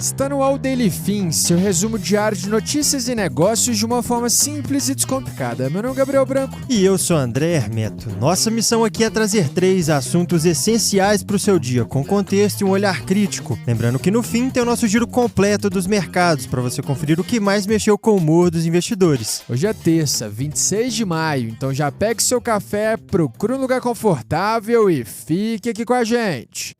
Está no ar o Daily Fin, seu resumo diário de notícias e negócios de uma forma simples e descomplicada. Meu nome é Gabriel Branco. E eu sou André Hermeto. Nossa missão aqui é trazer 3 assuntos essenciais para o seu dia, com contexto e um olhar crítico. Lembrando que no fim tem o nosso giro completo dos mercados, para você conferir o que mais mexeu com o humor dos investidores. Hoje é terça, 26 de maio, então já pegue seu café, procure um lugar confortável e fique aqui com a gente.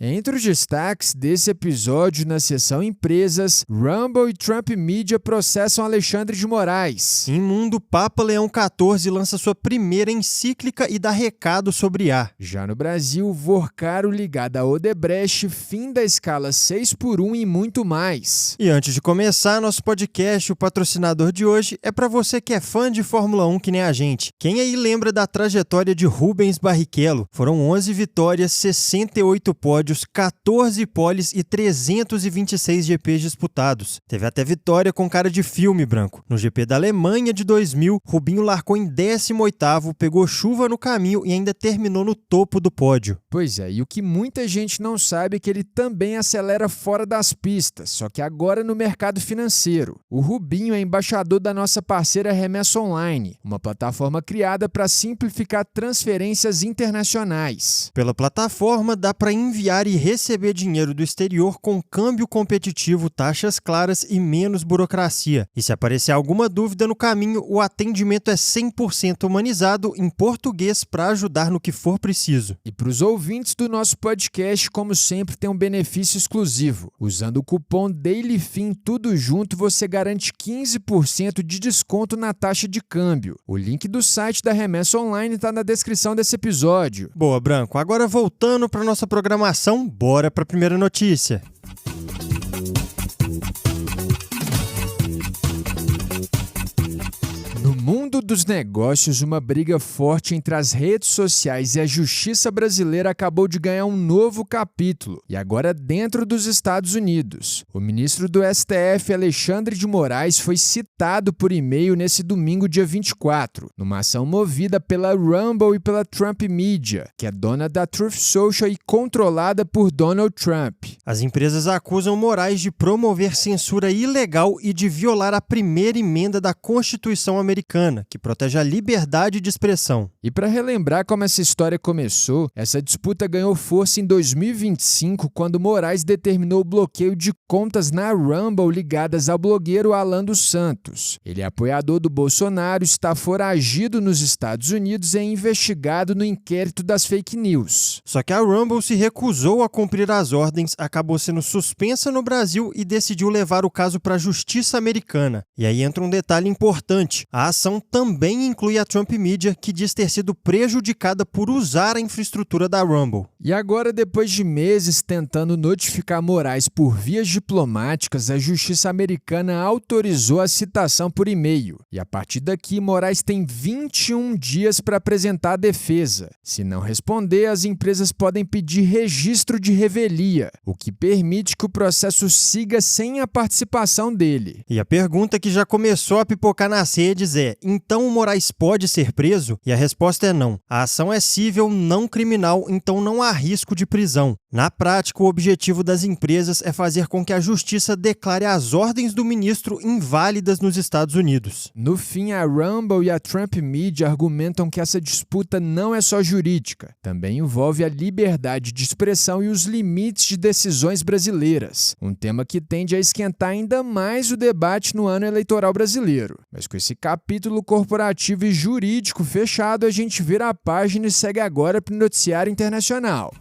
Entre os destaques desse episódio na seção Empresas, Rumble e Trump Media processam Alexandre de Moraes. Em mundo, Papa Leão XIV lança sua primeira encíclica e dá recado sobre IA. Já no Brasil, Vorcaro ligado a Odebrecht, fim da escala 6x1 e muito mais. E antes de começar nosso podcast, o patrocinador de hoje é para você que é fã de Fórmula 1 que nem a gente. Quem aí lembra da trajetória de Rubens Barrichello? Foram 11 vitórias, 68 pódios, 14 poles e 326 GPs disputados. Teve até vitória com cara de filme, Branco. No GP da Alemanha de 2000, Rubinho largou em 18º, pegou chuva no caminho e ainda terminou no topo do pódio. Pois é, e o que muita gente não sabe é que ele também acelera fora das pistas, só que agora no mercado financeiro. O Rubinho é embaixador da nossa parceira Remessa Online, uma plataforma criada para simplificar transferências internacionais. Pela plataforma, dá para enviar e receber dinheiro do exterior com câmbio competitivo, taxas claras e menos burocracia. E se aparecer alguma dúvida no caminho, o atendimento é 100% humanizado em português para ajudar no que for preciso. E para os ouvintes do nosso podcast, como sempre, tem um benefício exclusivo. Usando o cupom DAILYFIN tudo junto, você garante 15% de desconto na taxa de câmbio. O link do site da Remessa Online está na descrição desse episódio. Boa, Branco. Agora voltando para nossa programação, bora para a primeira notícia. No mundo dos negócios, uma briga forte entre as redes sociais e a justiça brasileira acabou de ganhar um novo capítulo, e agora dentro dos Estados Unidos. O ministro do STF, Alexandre de Moraes, foi citado por e-mail nesse domingo, dia 24, numa ação movida pela Rumble e pela Trump Media, que é dona da Truth Social e controlada por Donald Trump. As empresas acusam Moraes de promover censura ilegal e de violar a primeira emenda da Constituição americana, que protege a liberdade de expressão. E para relembrar como essa história começou, essa disputa ganhou força em 2025, quando Moraes determinou o bloqueio de contas na Rumble ligadas ao blogueiro Alan dos Santos. Ele é apoiador do Bolsonaro, está foragido nos Estados Unidos e é investigado no inquérito das fake news. Só que a Rumble se recusou a cumprir as ordens, acabou sendo suspensa no Brasil e decidiu levar o caso para a justiça americana. E aí entra um detalhe importante. A ação também inclui a Trump Media, que diz ter sido prejudicada por usar a infraestrutura da Rumble. E agora, depois de meses tentando notificar Moraes por vias diplomáticas, a justiça americana autorizou a citação por e-mail. E a partir daqui, Moraes tem 21 dias para apresentar a defesa. Se não responder, as empresas podem pedir registro de revelia, o que permite que o processo siga sem a participação dele. E a pergunta que já começou a pipocar nas redes é: então o Moraes pode ser preso? E a resposta é não. A ação é cível, não criminal, então não há risco de prisão. Na prática, o objetivo das empresas é fazer com que a justiça declare as ordens do ministro inválidas nos Estados Unidos. No fim, a Rumble e a Trump Media argumentam que essa disputa não é só jurídica, também envolve a liberdade de expressão e os limites de decisões brasileiras, um tema que tende a esquentar ainda mais o debate no ano eleitoral brasileiro. Mas com esse capítulo corporativo e jurídico fechado, a gente vira a página e segue agora para o noticiário internacional.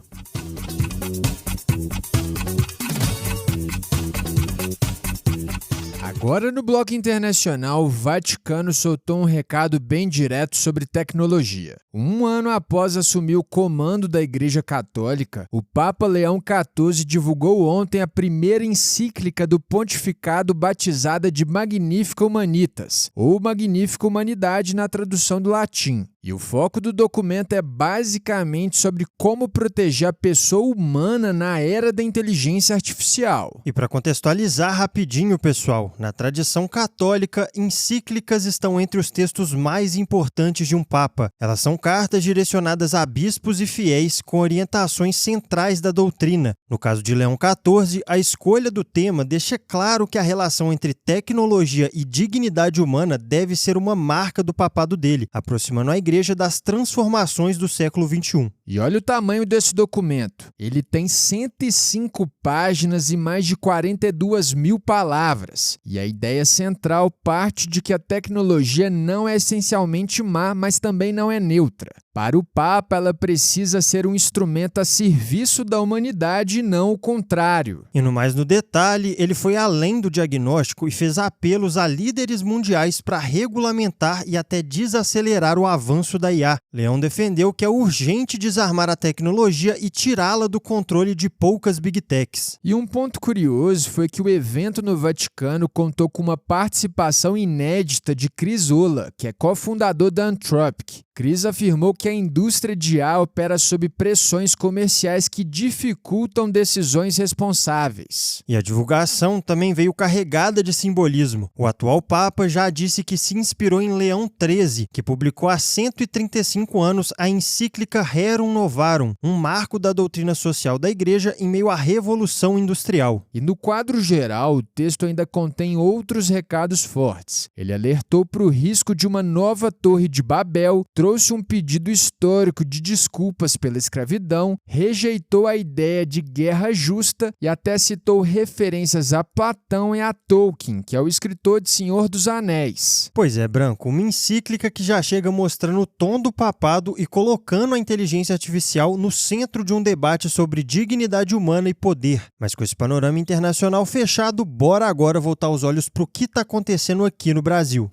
Agora no bloco internacional, o Vaticano soltou um recado bem direto sobre tecnologia. Um ano após assumir o comando da Igreja Católica, o Papa Leão XIV divulgou ontem a primeira encíclica do pontificado batizada de Magnifica Humanitas, ou Magnifica Humanidade na tradução do latim. E o foco do documento é basicamente sobre como proteger a pessoa humana na era da inteligência artificial. E para contextualizar rapidinho, pessoal, na tradição católica, encíclicas estão entre os textos mais importantes de um papa. Elas são cartas direcionadas a bispos e fiéis com orientações centrais da doutrina. No caso de Leão XIV, a escolha do tema deixa claro que a relação entre tecnologia e dignidade humana deve ser uma marca do papado dele, aproximando a igreja das transformações do século XXI. E olha o tamanho desse documento. Ele tem 105 páginas e mais de 42 mil palavras. E a ideia central parte de que a tecnologia não é essencialmente má, mas também não é neutra. Para o Papa, ela precisa ser um instrumento a serviço da humanidade e não o contrário. E no detalhe, ele foi além do diagnóstico e fez apelos a líderes mundiais para regulamentar e até desacelerar o avanço da IA. Leão defendeu que é urgente desarmar a tecnologia e tirá-la do controle de poucas big techs. E um ponto curioso foi que o evento no Vaticano contou com uma participação inédita de Chris Olah, que é cofundador da Anthropic. Chris afirmou que a indústria de IA opera sob pressões comerciais que dificultam decisões responsáveis. E a divulgação também veio carregada de simbolismo. O atual Papa já disse que se inspirou em Leão XIII, que publicou há 135 anos a encíclica Rerum Novarum, um marco da doutrina social da Igreja em meio à Revolução Industrial. E no quadro geral, o texto ainda contém outros recados fortes. Ele alertou para o risco de uma nova Torre de Babel, trouxe um pedido histórico de desculpas pela escravidão, rejeitou a ideia de guerra justa e até citou referências a Platão e a Tolkien, que é o escritor de Senhor dos Anéis. Pois é, Branco, uma encíclica que já chega mostrando o tom do papado e colocando a inteligência artificial no centro de um debate sobre dignidade humana e poder. Mas com esse panorama internacional fechado, bora agora voltar os olhos para o que está acontecendo aqui no Brasil.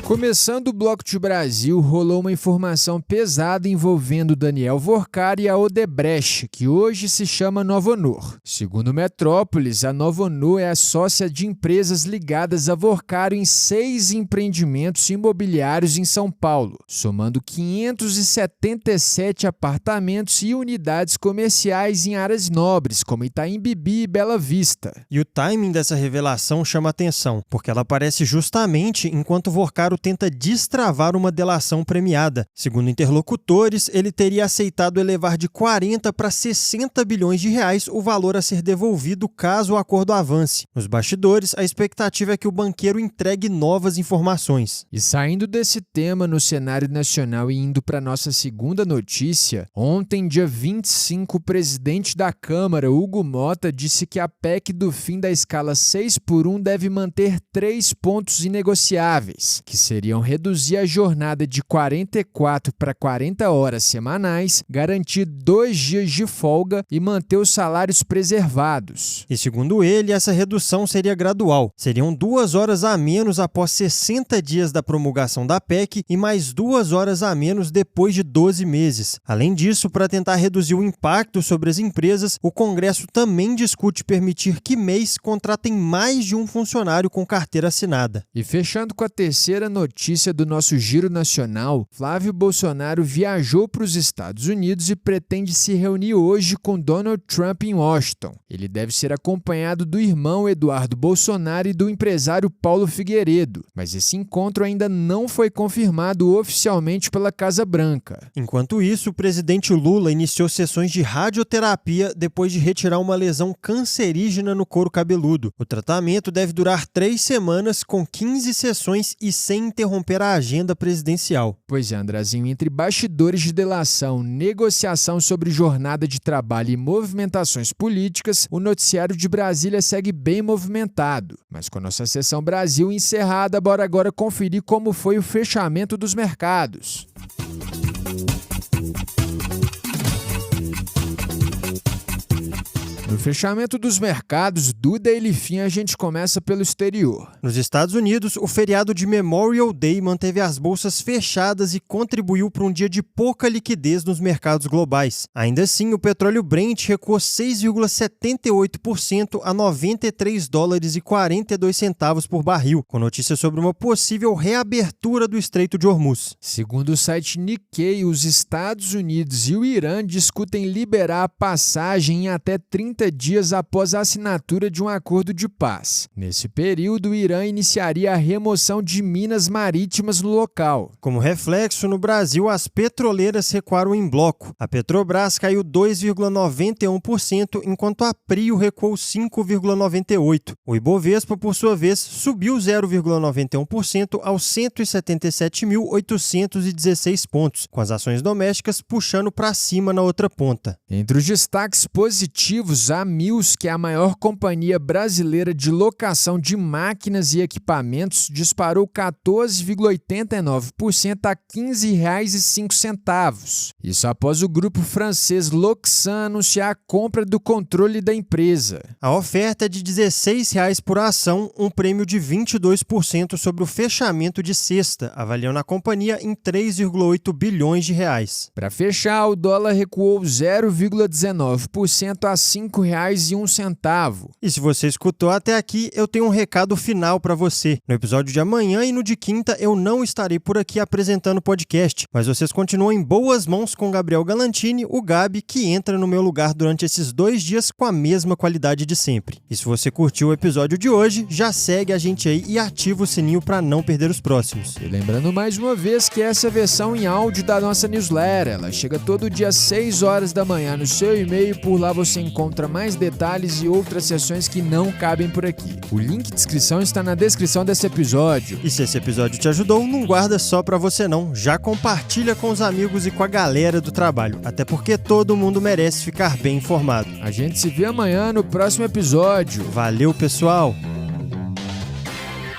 Começando o Bloco de Brasil, rolou uma informação pesada envolvendo Daniel Vorkar e a Odebrecht, que hoje se chama Nova Honor. Segundo Metrópolis, a Nova Honor é a sócia de empresas ligadas a Vorkar em 6 empreendimentos imobiliários em São Paulo, somando 577 apartamentos e unidades comerciais em áreas nobres, como Itaim Bibi e Bela Vista. E o timing dessa revelação chama atenção, porque ela aparece justamente enquanto Vorkar tenta destravar uma delação premiada. Segundo interlocutores, ele teria aceitado elevar de 40 para 60 bilhões de reais o valor a ser devolvido caso o acordo avance. Nos bastidores, a expectativa é que o banqueiro entregue novas informações. E saindo desse tema no cenário nacional e indo para nossa segunda notícia, ontem, dia 25, o presidente da Câmara, Hugo Mota, disse que a PEC do fim da escala 6x1 deve manter 3 pontos inegociáveis, que seriam reduzir a jornada de 44 para 40 horas semanais, garantir 2 dias de folga e manter os salários preservados. E segundo ele, essa redução seria gradual. Seriam 2 horas a menos após 60 dias da promulgação da PEC e mais 2 horas a menos depois de 12 meses. Além disso, para tentar reduzir o impacto sobre as empresas, o Congresso também discute permitir que MEIs contratem mais de um funcionário com carteira assinada. E fechando com a terceira notícia do nosso Giro Nacional, Flávio Bolsonaro viajou para os Estados Unidos e pretende se reunir hoje com Donald Trump em Washington. Ele deve ser acompanhado do irmão Eduardo Bolsonaro e do empresário Paulo Figueiredo, mas esse encontro ainda não foi confirmado oficialmente pela Casa Branca. Enquanto isso, o presidente Lula iniciou sessões de radioterapia depois de retirar uma lesão cancerígena no couro cabeludo. O tratamento deve durar 3 semanas, com 15 sessões e sem interromper a agenda presidencial. Pois é, Andrazinho, entre bastidores de delação, negociação sobre jornada de trabalho e movimentações políticas, o noticiário de Brasília segue bem movimentado. Mas com a nossa sessão Brasil encerrada, bora agora conferir como foi o fechamento dos mercados. No fechamento dos mercados do Daily Fin, a gente começa pelo exterior. Nos Estados Unidos, o feriado de Memorial Day manteve as bolsas fechadas e contribuiu para um dia de pouca liquidez nos mercados globais. Ainda assim, o petróleo Brent recuou 6,78% a $93,42 por barril, com notícias sobre uma possível reabertura do Estreito de Hormuz. Segundo o site Nikkei, os Estados Unidos e o Irã discutem liberar a passagem em até 30 dias após a assinatura de um acordo de paz. Nesse período, o Irã iniciaria a remoção de minas marítimas no local. Como reflexo, no Brasil, as petroleiras recuaram em bloco. A Petrobras caiu 2,91%, enquanto a Prio recuou 5,98%. O Ibovespa, por sua vez, subiu 0,91% aos 177.816 pontos, com as ações domésticas puxando para cima na outra ponta. Entre os destaques positivos, a Mills, que é a maior companhia brasileira de locação de máquinas e equipamentos, disparou 14,89% a R$ 15,05. Isso após o grupo francês Loxan anunciar a compra do controle da empresa. A oferta é de R$ 16,00 por ação, um prêmio de 22% sobre o fechamento de sexta, avaliando a companhia em 3,8 bilhões de reais. Para fechar, o dólar recuou 0,19% a R$ 5,01. E se você escutou até aqui, eu tenho um recado final para você. No episódio de amanhã e no de quinta, eu não estarei por aqui apresentando o podcast, mas vocês continuam em boas mãos com Gabriel Galantini, o Gabi, que entra no meu lugar durante esses 2 dias com a mesma qualidade de sempre. E se você curtiu o episódio de hoje, já segue a gente aí e ativa o sininho para não perder os próximos. E lembrando mais uma vez que essa é a versão em áudio da nossa newsletter. Ela chega todo dia às 6 horas da manhã no seu e-mail. Por lá você encontra mais detalhes e outras sessões que não cabem por aqui. O link de inscrição está na descrição desse episódio. E se esse episódio te ajudou, não guarda só pra você não. Já compartilha com os amigos e com a galera do trabalho. Até porque todo mundo merece ficar bem informado. A gente se vê amanhã no próximo episódio. Valeu, pessoal!